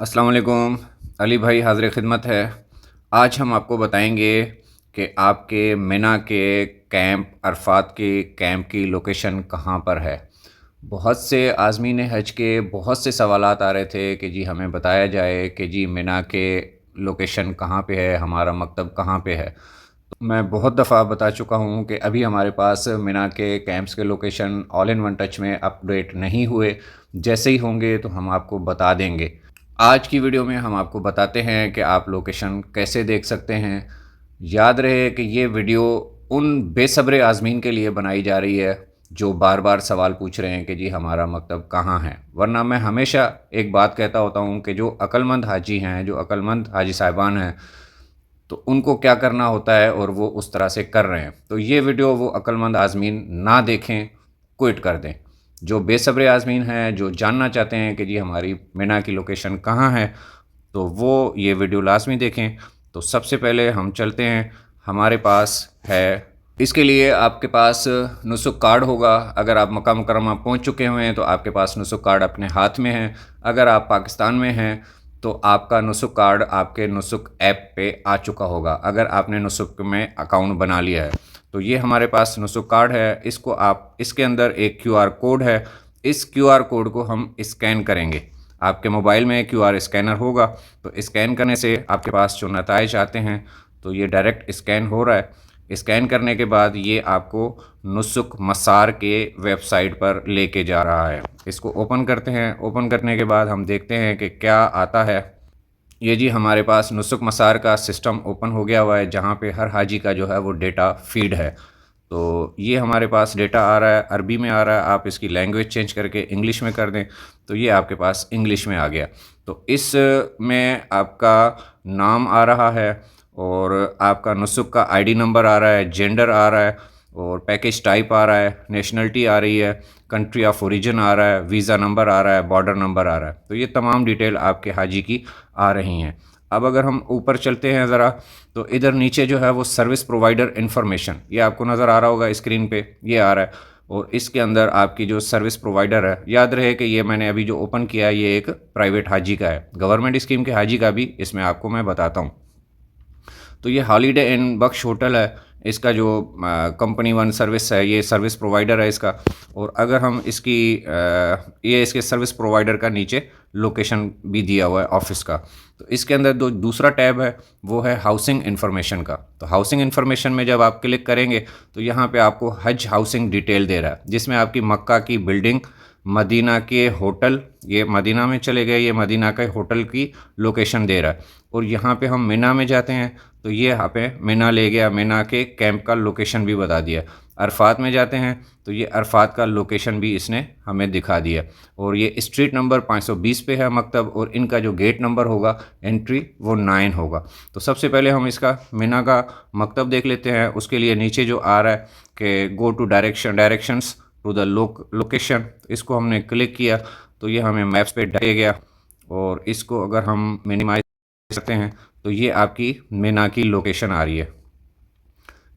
अस्सलाम वालेकुम। अली भाई हाज़िर ख़िदमत है। आज हम आपको बताएंगे कि आपके मिना के कैंप अरफात के कैंप की लोकेशन कहाँ पर है। बहुत से आज़मीन हज के बहुत से सवालात आ रहे थे कि जी हमें बताया जाए कि जी मिना के लोकेशन कहाँ पे है, हमारा मकतब कहाँ पे है। तो मैं बहुत दफ़ा बता चुका हूँ कि अभी हमारे पास मिना के कैंप्स के location all in one touch में अपडेट नहीं हुए। जैसे ही होंगे तो हम आपको बता देंगे। आज की वीडियो में हम आपको बताते हैं कि आप लोकेशन कैसे देख सकते हैं। याद रहे कि ये वीडियो उन बेसब्रे आज़मीन के लिए बनाई जा रही है जो बार बार सवाल पूछ रहे हैं कि जी हमारा मकतब कहाँ है। वरना मैं हमेशा एक बात कहता होता हूँ कि जो अक्लमंद हाजी हैं, जो अक्लमंद हाजी साहिबान हैं, तो उनको क्या करना होता है और वो उस तरह से कर रहे हैं। तो ये वीडियो वो अक्लमंद आज़मीन ना देखें, क्विट कर दें। जो बेसब्रे आज़मीन हैं, जो जानना चाहते हैं कि जी हमारी मिना की लोकेशन कहाँ है, तो वो ये वीडियो लाज़मी देखें। तो सबसे पहले हम चलते हैं, हमारे पास है। इसके लिए आपके पास नुसुक कार्ड होगा। अगर आप मक्का मुकर्रमा पहुँच चुके हुए हैं तो आपके पास नुसुक कार्ड अपने हाथ में है। अगर आप पाकिस्तान में हैं तो आपका नुसुक कार्ड आपके नुसुक ऐप पे आ चुका होगा, अगर आपने नुसुक में अकाउंट बना लिया है। तो ये हमारे पास नुसुक कार्ड है। इसको आप, इसके अंदर एक क्यूआर कोड है। इस क्यूआर कोड को हम स्कैन करेंगे। आपके मोबाइल में क्यूआर स्कैनर होगा, तो स्कैन करने से आपके पास जो नताइज आते हैं तो ये डायरेक्ट स्कैन हो रहा है। स्कैन करने के बाद ये आपको नुसुक मसार के वेबसाइट पर लेके जा रहा है। इसको ओपन करते हैं। ओपन करने के बाद हम देखते हैं कि क्या आता है। ये जी हमारे पास नुसुक मसार का सिस्टम ओपन हो गया हुआ है, जहाँ पे हर हाजी का जो है वो डेटा फीड है। तो ये हमारे पास डेटा आ रहा है, अरबी में आ रहा है। आप इसकी लैंग्वेज चेंज करके इंग्लिश में कर दें तो ये आपके पास इंग्लिश में आ गया। तो इस में आपका नाम आ रहा है और आपका नुसुक का आईडी नंबर आ रहा है, जेंडर आ रहा है और पैकेज टाइप आ रहा है, नेशनलिटी आ रही है, कंट्री ऑफ ओरिजिन आ रहा है, वीज़ा नंबर आ रहा है, बॉर्डर नंबर आ रहा है। तो ये तमाम डिटेल आपके हाजी की आ रही हैं। अब अगर हम ऊपर चलते हैं ज़रा, तो इधर नीचे जो है वो सर्विस प्रोवाइडर इन्फॉर्मेशन, ये आपको नज़र आ रहा होगा स्क्रीन पे, ये आ रहा है। और इसके अंदर आपकी जो सर्विस प्रोवाइडर है, याद रहे कि ये मैंने अभी जो ओपन किया है ये एक प्राइवेट हाजी का है। गवर्नमेंट स्कीम के हाजी का भी इसमें आपको मैं बताता हूँ। तो ये हॉलीडे इन बख्श होटल है। इसका जो कंपनी वन सर्विस है, ये सर्विस प्रोवाइडर है इसका। और अगर हम इसकी ये इसके सर्विस प्रोवाइडर का नीचे लोकेशन भी दिया हुआ है ऑफिस का। तो इसके अंदर दो दूसरा टैब है, वो है हाउसिंग इन्फॉर्मेशन का। तो हाउसिंग इन्फॉर्मेशन में जब आप क्लिक करेंगे तो यहाँ पे आपको हज हाउसिंग डिटेल दे रहा है, जिसमें आपकी मक्का की बिल्डिंग, मदीना के होटल, ये मदीना में चले गए, ये मदीना के होटल की लोकेशन दे रहा है। और यहाँ पे हम मिना में जाते हैं तो ये यहाँ पे मिना ले गया, मिना के कैंप का लोकेशन भी बता दिया। अरफात में जाते हैं तो ये अरफात का लोकेशन भी इसने हमें दिखा दिया। और ये स्ट्रीट नंबर 520 पे है मकतब, और इनका जो गेट नंबर होगा एंट्री वो 9 होगा। तो सबसे पहले हम इसका मिना का मकतब देख लेते हैं। उसके लिए नीचे जो आ रहा है कि go to directions to the location, इसको हमने क्लिक किया तो ये हमें मैप्स पे डाले गया। और इसको अगर हम मिनिमाइज करते हैं तो ये आपकी मिना की लोकेशन आ रही है।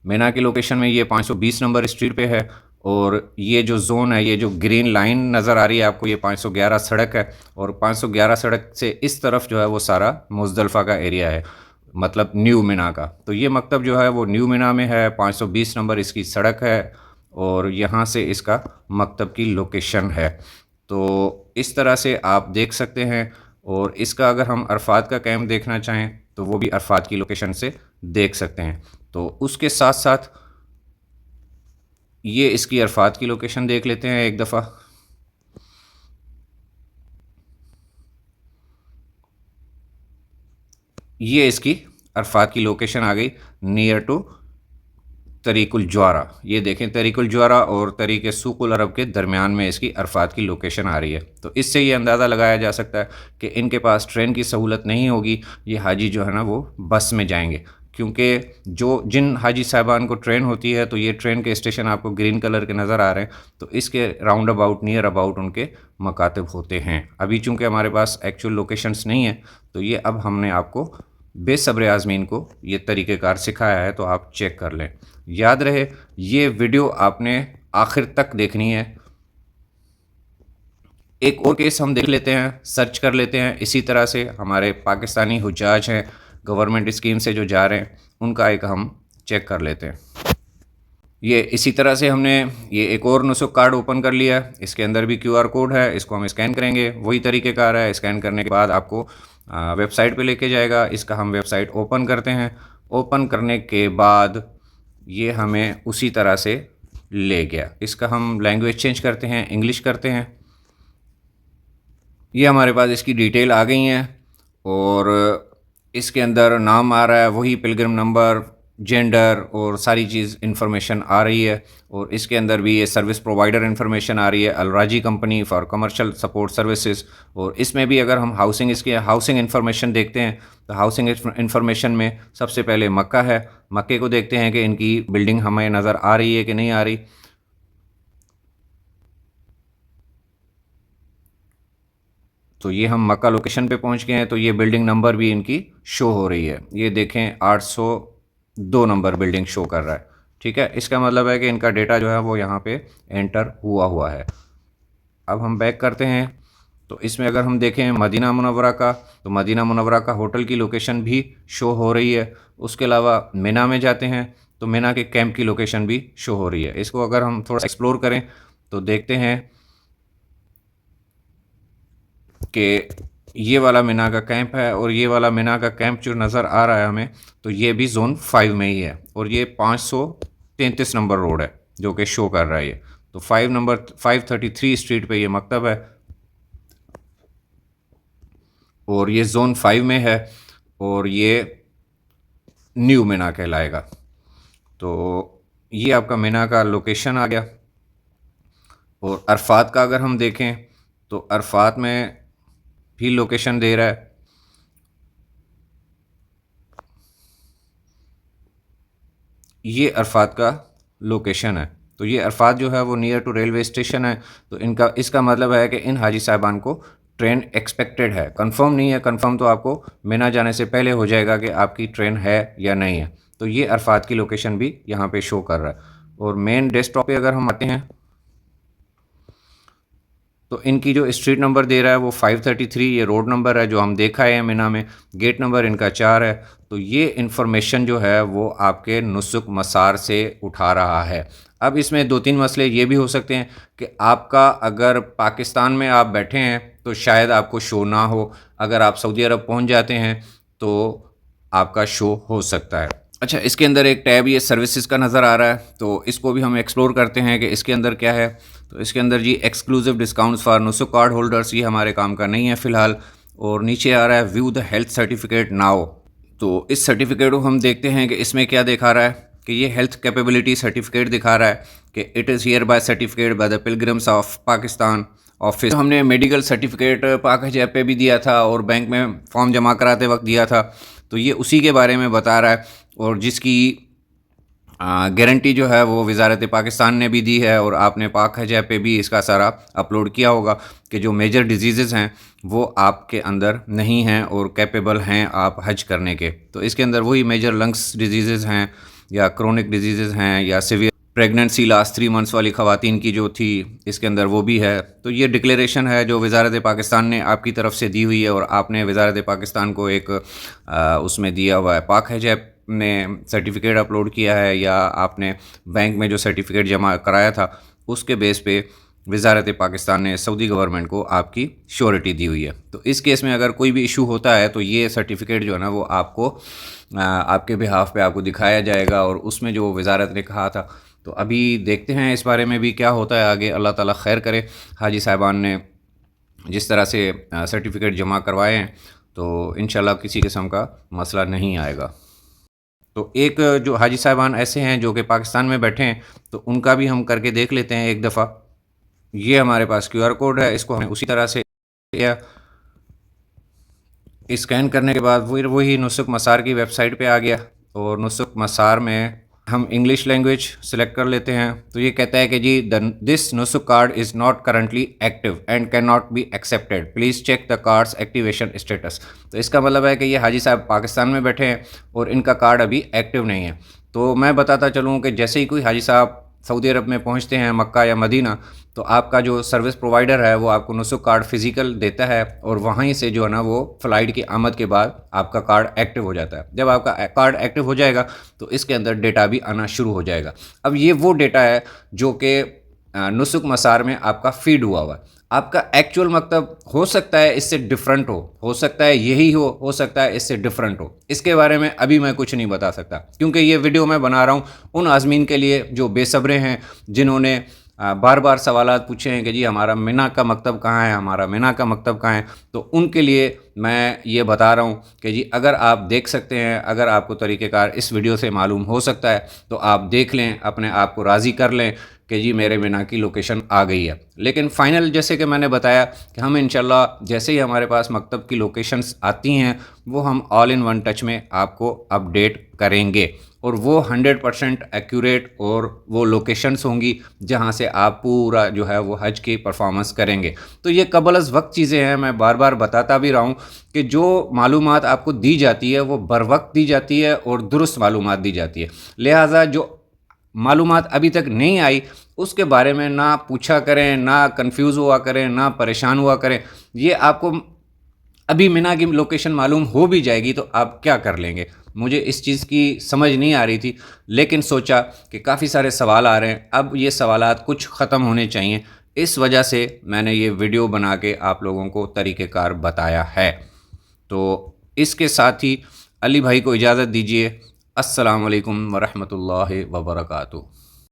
मिना की लोकेशन में ये 520 नंबर स्ट्रीट पे है। और ये जो जोन है, ये जो ग्रीन लाइन नज़र आ रही है आपको, ये 511 सड़क है। और 511 सड़क से इस तरफ जो है वो सारा मुज़दलिफ़ा का एरिया है, मतलब न्यू मिना का। तो ये मकतब जो है वो न्यू मिना में है, 520 नंबर इसकी सड़क है और यहाँ से इसका मकतब की लोकेशन है। तो इस तरह से आप देख सकते हैं। और इसका अगर हम अरफात का कैंप देखना चाहें तो वो भी अरफात की लोकेशन से देख सकते हैं। तो उसके साथ साथ ये इसकी अरफात की लोकेशन देख लेते हैं एक दफ़ा। ये इसकी अरफात की लोकेशन आ गई, नियर टू तरीकुल ज्वारा। ये देखें, तरीकुल ज्वारा और तरीके सूकुल अरब के दरमियान में इसकी अरफात की लोकेशन आ रही है। तो इससे ये अंदाज़ा लगाया जा सकता है कि इनके पास ट्रेन की सहूलत नहीं होगी, ये हाजी जो है ना वो बस में जाएंगे। क्योंकि जो जिन हाजी साहबान को ट्रेन होती है तो ये ट्रेन के स्टेशन आपको ग्रीन कलर के नज़र आ रहे हैं, तो इसके राउंड अबाउट, नियर अबाउट उनके मकातब होते हैं। अभी चूँकि हमारे पास एक्चुअल लोकेशंस नहीं है तो ये अब हमने आपको बेसब्रे आज़मीन को ये तरीक़ेकार सिखाया है, तो आप चेक कर लें। याद रहे, ये वीडियो आपने आखिर तक देखनी है। एक और केस हम देख लेते हैं, सर्च कर लेते हैं। इसी तरह से हमारे पाकिस्तानी हुज्जाज हैं, गवर्नमेंट स्कीम से जो जा रहे हैं, उनका एक हम चेक कर लेते हैं। ये इसी तरह से हमने ये एक और नुस्ख कार्ड ओपन कर लिया है। इसके अंदर भी क्यूआर कोड है, इसको हम स्कैन करेंगे। वही तरीक़ेकार है, स्कैन करने के बाद आपको वेबसाइट पे लेके जाएगा। इसका हम वेबसाइट ओपन करते हैं। ओपन करने के बाद ये हमें उसी तरह से ले गया। इसका हम लैंग्वेज चेंज करते हैं, इंग्लिश करते हैं। ये हमारे पास इसकी डिटेल आ गई हैं और इसके अंदर नाम आ रहा है, वही पिलग्रिम नंबर, जेंडर और सारी चीज़ इन्फॉर्मेशन आ रही है। और इसके अंदर भी ये सर्विस प्रोवाइडर इन्फॉर्मेशन आ रही है, अलराजी company for commercial support services. और इसमें भी अगर हम इसकी हाउसिंग इन्फॉर्मेशन देखते हैं तो हाउसिंग इन्फॉर्मेशन में सबसे पहले मक्का है। मक्के को देखते हैं कि इनकी बिल्डिंग हमें नज़र आ रही है कि नहीं आ रही। तो ये हम मक्का लोकेशन पे पहुंच गए हैं। तो ये बिल्डिंग नंबर भी इनकी शो हो रही है। ये देखें 802 नंबर बिल्डिंग शो कर रहा है। ठीक है, इसका मतलब है कि इनका डेटा जो है वो यहाँ पे एंटर हुआ है। अब हम बैक करते हैं। तो इसमें अगर हम देखें मदीना मुनव्वरा का, तो मदीना मुनव्वरा का होटल की लोकेशन भी शो हो रही है। उसके अलावा मिना में जाते हैं तो मिना के कैंप की लोकेशन भी शो हो रही है। इसको अगर हम थोड़ा एक्सप्लोर करें तो देखते हैं कि ये वाला मिना का कैंप है और ये वाला मिना का कैंप जो नज़र आ रहा है हमें, तो ये भी जोन 5 में ही है। और ये 533 नंबर रोड है जो कि शो कर रहा है ये। तो 533 स्ट्रीट पे ये मकतब है और ये जोन 5 में है और ये न्यू मिना कहलाएगा। तो ये आपका मिना का लोकेशन आ गया। और अरफात का अगर हम देखें तो अरफात में भी लोकेशन दे रहा है। ये अरफात का लोकेशन है। तो ये अरफात जो है वो नियर टू रेलवे स्टेशन है। तो इसका मतलब है कि इन हाजी साहबान को ट्रेन एक्सपेक्टेड है। कंफर्म नहीं है, कंफर्म तो आपको मिना जाने से पहले हो जाएगा कि आपकी ट्रेन है या नहीं है। तो ये अरफात की लोकेशन भी यहाँ पे शो कर रहा है। और मेन डेस्कटॉप पे अगर हम आते हैं तो इनकी जो स्ट्रीट नंबर दे रहा है वो 533, ये रोड नंबर है जो हम देखा है मिना में। गेट नंबर इनका 4 है। तो ये इन्फॉर्मेशन जो है वो आपके नुस्ख मसार से उठा रहा है। अब इसमें 2-3 मसले ये भी हो सकते हैं कि आपका अगर पाकिस्तान में आप बैठे हैं तो शायद आपको शो ना हो, अगर आप सऊदी अरब पहुंच जाते हैं तो आपका शो हो सकता है। अच्छा, इसके अंदर एक टैब ये सर्विसेज का नज़र आ रहा है, तो इसको भी हम एक्सप्लोर करते हैं कि इसके अंदर क्या है। तो इसके अंदर जी exclusive discounts for Nuskh card holders, ये हमारे काम का नहीं है फ़िलहाल। और नीचे आ रहा है view the health certificate now. तो इस सर्टिफिकेट को हम देखते हैं कि इसमें क्या दिखा रहा है कि ये हेल्थ कैपेबिलिटी सर्टिफिकेट दिखा रहा है कि it is here bye certificate by the pilgrims of Pakistan office. तो हमने मेडिकल सर्टिफिकेट पाक हज ऐप पे भी दिया था और बैंक में फॉर्म जमा कराते वक्त दिया था। तो ये उसी के बारे में बता रहा है और जिसकी गारंटी जो है वो वज़ारत पाकिस्तान ने भी दी है और आपने पाक हज ऐप पे भी इसका सारा अपलोड किया होगा कि जो मेजर डिजीज़ हैं वो आपके अंदर नहीं हैं और कैपेबल हैं आप हज करने के। तो इसके अंदर वही मेजर लंग्स डिजीज़ हैं या क्रोनिक डिजीज़ हैं या सीवियर प्रेगनेंसी लास्ट 3 मंथ्स वाली ख़वातीन की जो थी, इसके अंदर वो भी है। तो ये डिक्लेरेशन है जो वज़ारत पाकिस्तान ने आपकी तरफ से दी हुई है और आपने वज़ारत पाकिस्तान को एक उसमें दिया हुआ है। पाक हज ऐप ने सर्टिफिकेट अपलोड किया है या आपने बैंक में जो सर्टिफिकेट जमा कराया था उसके बेस पे वज़ारत पाकिस्तान ने सऊदी गवर्नमेंट को आपकी श्योरिटी दी हुई है। तो इस केस में अगर कोई भी इशू होता है तो ये सर्टिफिकेट जो है ना वो आपको आपके बिहाफ पे आपको दिखाया जाएगा और उसमें जो वज़ारत ने कहा था। तो अभी देखते हैं इस बारे में भी क्या होता है आगे। अल्लाह ताला खैर करे। हाजी साहिबान ने जिस तरह से सर्टिफिकेट जमा करवाए हैं तो इंशाल्लाह किसी किस्म का मसला नहीं आएगा। तो एक जो हाजी साहिबान ऐसे हैं जो कि पाकिस्तान में बैठे हैं तो उनका भी हम करके देख लेते हैं एक दफ़ा। ये हमारे पास क्यूआर कोड है, इसको हमें उसी तरह से या स्कैन करने के बाद वही नुस्ख मसार की वेबसाइट पे आ गया और नुस्ख मसार में हम इंग्लिश लैंग्वेज सेलेक्ट कर लेते हैं। तो ये कहता है कि जी this Nuskh card is not currently active and can not be accepted, please check the card's activation status. तो इसका मतलब है कि ये हाजी साहब पाकिस्तान में बैठे हैं और इनका कार्ड अभी एक्टिव नहीं है। तो मैं बताता चलूँ कि जैसे ही कोई हाजी साहब सऊदी अरब में पहुंचते हैं, मक्का या मदीना, तो आपका जो सर्विस प्रोवाइडर है वो आपको नुसुक कार्ड फिज़िकल देता है और वहीं से जो है ना वो फ़्लाइट की आमद के बाद आपका कार्ड एक्टिव हो जाता है। जब आपका कार्ड एक्टिव हो जाएगा तो इसके अंदर डेटा भी आना शुरू हो जाएगा। अब ये वो डेटा है जो कि नुसुक मसार में आपका फ़ीड हुआ है। आपका एक्चुअल मकतब हो सकता है इससे डिफरेंट हो सकता है यही हो सकता है इससे डिफरेंट हो। इसके बारे में अभी मैं कुछ नहीं बता सकता, क्योंकि ये वीडियो मैं बना रहा हूँ उन आज़मीन के लिए जो बेसब्रे हैं, जिन्होंने बार बार सवालात पूछे हैं कि जी हमारा मिना का मकतब कहाँ है, हमारा मिना का मकतब कहाँ है। तो उनके लिए मैं ये बता रहा हूँ कि जी अगर आप देख सकते हैं, अगर आपको तरीक़ेकार इस वीडियो से मालूम हो सकता है तो आप देख लें, अपने आप को राज़ी कर लें कि जी मेरे मिना की लोकेशन आ गई है। लेकिन फ़ाइनल जैसे कि मैंने बताया कि हम इंशाल्लाह जैसे ही हमारे पास मकतब की लोकेशंस आती हैं वो हम ऑल इन वन टच में आपको अपडेट करेंगे, और वो 100% एक्यूरेट और वो लोकेशंस होंगी जहां से आप पूरा जो है वो हज की परफॉर्मेंस करेंगे। तो ये कबल अज़ वक्त चीज़ें हैं, मैं बार बार बताता भी रहा हूँ कि जो मालूमात आपको दी जाती है वो बर वक्त दी जाती है और दुरुस्त मालूमात दी जाती है। लिहाजा जो मालूमात अभी तक नहीं आई उसके बारे में ना पूछा करें, ना कंफ्यूज हुआ करें, ना परेशान हुआ करें। ये आपको अभी मिना की लोकेशन मालूम हो भी जाएगी तो आप क्या कर लेंगे। मुझे इस चीज़ की समझ नहीं आ रही थी, लेकिन सोचा कि काफ़ी सारे सवाल आ रहे हैं, अब ये सवालात कुछ ख़त्म होने चाहिए। इस वजह से मैंने ये वीडियो बना के आप लोगों को तरीक़ेकार बताया है। तो इसके साथ ही अली भाई को इजाज़त दीजिए। अस्सलाम वालेकुम वरहमतुल्लाहि वबरकातुहू।